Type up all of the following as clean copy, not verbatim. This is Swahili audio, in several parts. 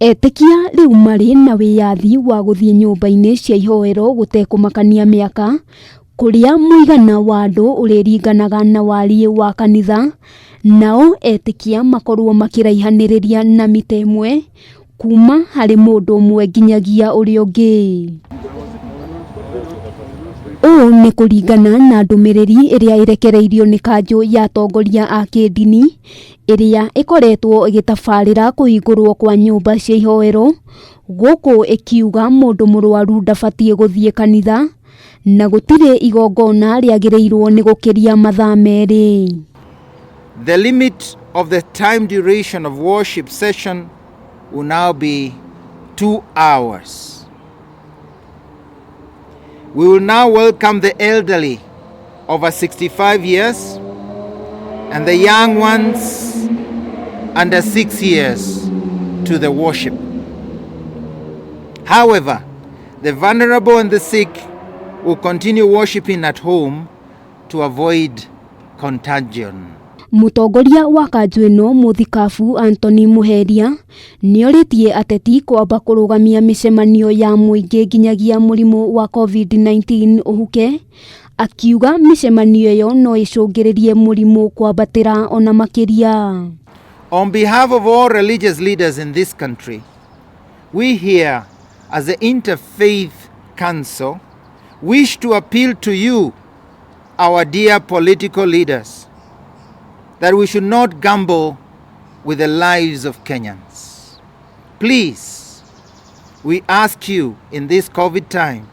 Etikia riu mari na wiyathi wa guthii nyumba-ini cia ihoero gutekumakania miaka kuria muigana wa andu uriringanaga na wari wa kanitha, nao etikia makorwo makiraihaniriria na mita imwe kuma hari mundu umwe nginyagia uria ungi. Ni kuringana na ndumiriri iria irekereirio ni kanju ya atongoria a kidini iria ikoretwo igitabarira kuhingurwo kwa nyumba cia ihoero, guku ikiuga mundu murwaru ndabatie guthii kanitha na gutire igongona riongereirwo ni gukiria mathaa meri. The limit of the time duration of worship session will now be 2 hours. We will now welcome the elderly over 65 years and the young ones under 6 years to the worship. However, the vulnerable and the sick will continue worshiping at home to avoid contagion. Mutongoria wa kanju ino muthikabu Anthony Muheria nioritie ateti kwamba kurugamia micemanio ya muingi nginyagia murimu wa COVID-19 uhuke, akiuga micemanio iyo no icungiririe murimu kwambatira ona makiria. On behalf of all religious leaders in this country, we here as the Interfaith Council wish to appeal to you, our dear political leaders, that we should not gamble with the lives of Kenyans. Please, we ask you in this COVID time,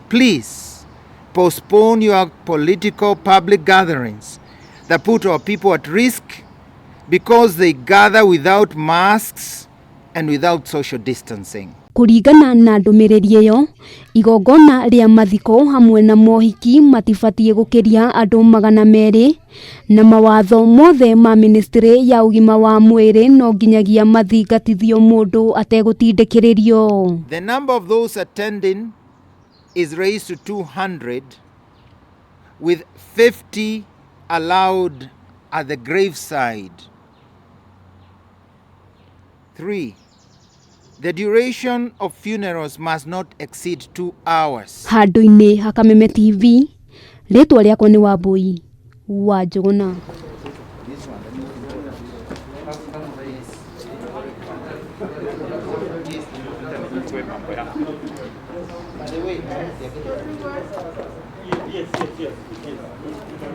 please postpone your political public gatherings that put our people at risk because they gather without masks and without social distancing. Kuringana na ndumiriri iyo, igongona ria mathiko hamwe na mohiki matibatie gukiria andu 200 na mawatho mothe ma ministry ya ugima wa mwiri no nginyagia mathingatithio mundu ategutindikiririo. The number of those attending is raised to 200 with 50 allowed at the graveside. 3. The duration of funerals must not exceed 2 hours. Handu-ini Hakameme TV, ritwa riakwa ni Wambui wa Njuguna.